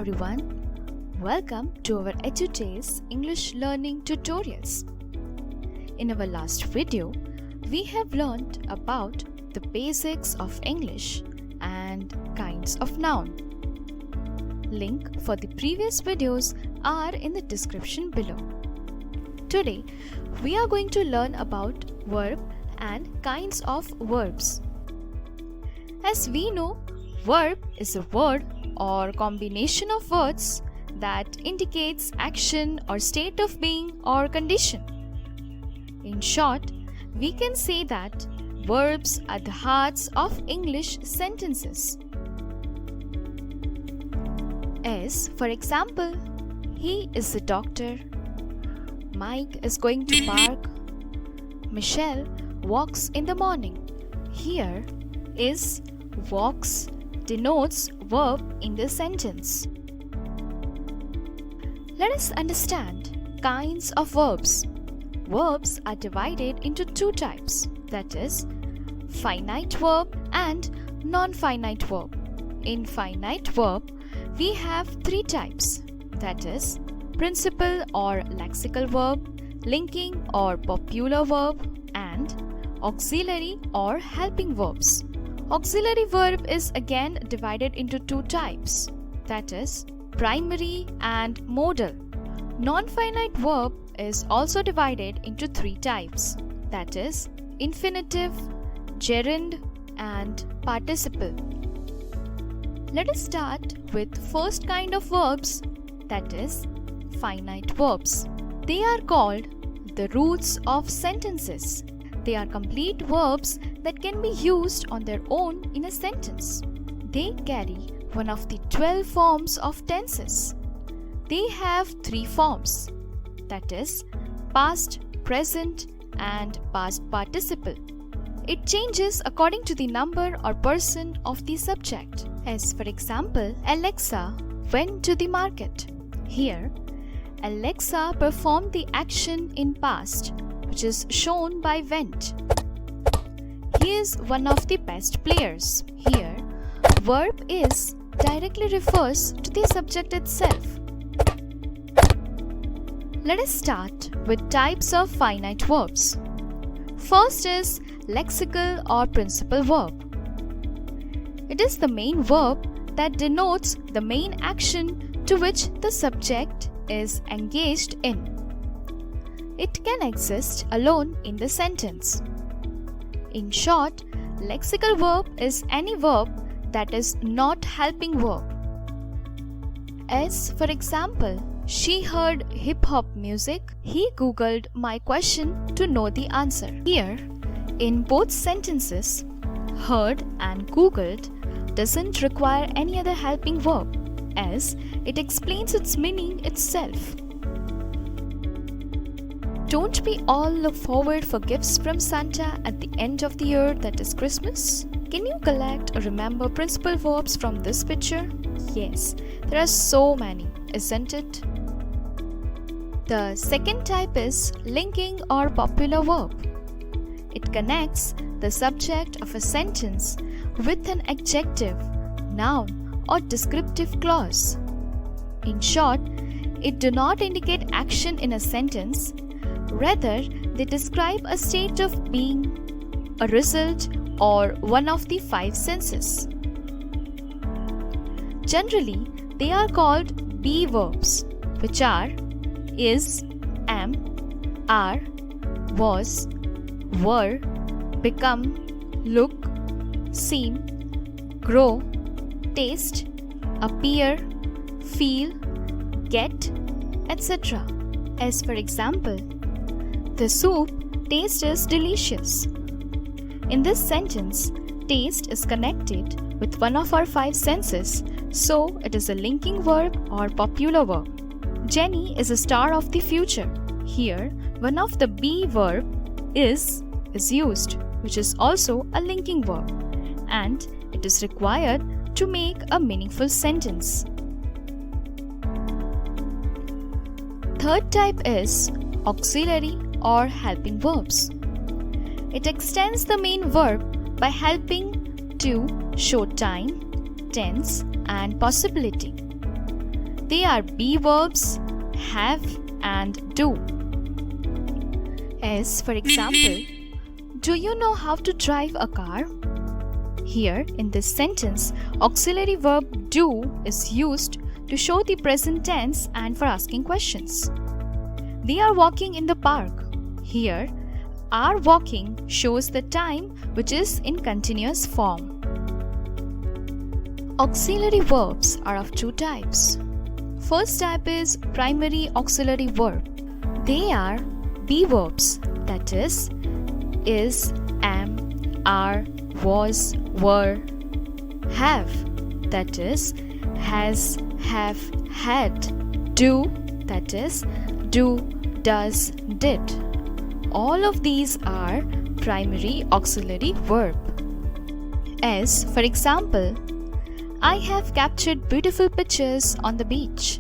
everyone. Welcome to our EduTales English learning tutorials. In our last video, we have learned about the basics of English and kinds of noun. Link for the previous videos are in the description below. Today, we are going to learn about verb and kinds of verbs. As we know, verb is a word or combination of words that indicates action or state of being or condition. In short, we can say that verbs are the hearts of English sentences. As for example, he is a doctor, Mike is going to park, Michelle walks in the morning. Here is walks denotes verb in the sentence. Let us understand kinds of verbs. Verbs are divided into two types, that is, finite verb and non-finite verb. In finite verb, we have three types, that is, principal or lexical verb, linking or popular verb, and auxiliary or helping verbs. Auxiliary verb is again divided into two types, that is, primary and modal. Non-finite verb is also divided into three types, that is, infinitive, gerund, and participle. Let us start with first kind of verbs, that is, finite verbs. They are called the roots of sentences. They are complete verbs that can be used on their own in a sentence. They carry one of the 12 forms of tenses. They have three forms, that is, past, present, and past participle. It changes according to the number or person of the subject. As for example, Alexa went to the market. Here, Alexa performed the action in past, which is shown by went. He is one of the best players. Here, verb is directly refers to the subject itself. Let us start with types of finite verbs. First is lexical or principal verb. It is the main verb that denotes the main action to which the subject is engaged in. It can exist alone in the sentence. In short, lexical verb is any verb that is not helping verb. As for example, she heard hip-hop music, he googled my question to know the answer. Here, in both sentences, heard and googled doesn't require any other helping verb, as it explains its meaning itself. Don't we all look forward for gifts from Santa at the end of the year, that is Christmas? Can you collect or remember principal verbs from this picture? Yes, there are so many, isn't it? The second type is linking or popular verb. It connects the subject of a sentence with an adjective, noun, or descriptive clause. In short, it do not indicate action in a sentence. Rather, they describe a state of being, a result, or one of the five senses. Generally, they are called be verbs, which are is, am, are, was, were, become, look, seem, grow, taste, appear, feel, get, etc. As for example, the soup taste is delicious. In this sentence, taste is connected with one of our five senses, so it is a linking verb or popular verb. Jenny is a star of the future. Here, one of the be verb is used, which is also a linking verb, and it is required to make a meaningful sentence. Third type is auxiliary or helping verbs. It extends the main verb by helping to show time, tense, and possibility. They are be verbs, have and do. As for example, do you know how to drive a car? Here in this sentence, auxiliary verb do is used to show the present tense and for asking questions. They are walking in the park. Here, are walking shows the time which is in continuous form. Auxiliary verbs are of two types. First type is primary auxiliary verb. They are be verbs, that is, am, are, was, were. Have, that is, has, have, had. Do, that is, do, does, did. All of these are primary auxiliary verb. As for example, I have captured beautiful pictures on the beach.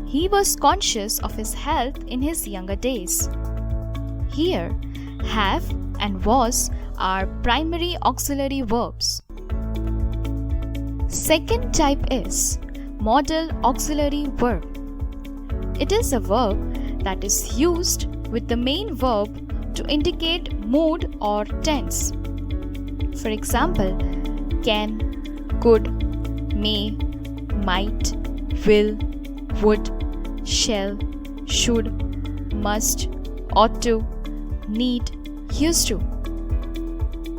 He was conscious of his health in his younger days. Here, have and was are primary auxiliary verbs. Second type is modal auxiliary verb. It is a verb that is used with the main verb to indicate mood or tense. For example, can, could, may, might, will, would, shall, should, must, ought to, need, used to.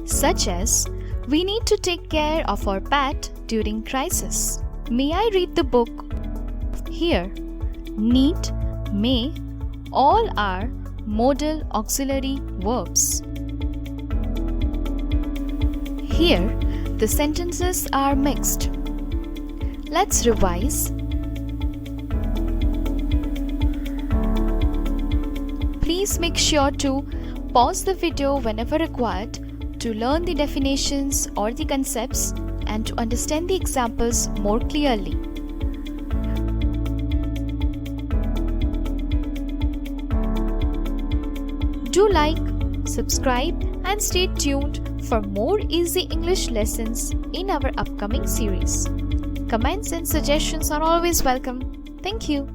Such as, we need to take care of our pet during crisis. May I read the book? Here, need, may, all are modal auxiliary verbs. Here, the sentences are mixed. Let's revise. Please make sure to pause the video whenever required to learn the definitions or the concepts and to understand the examples more clearly. Do like, subscribe and stay tuned for more easy English lessons in our upcoming series. Comments and suggestions are always welcome. Thank you.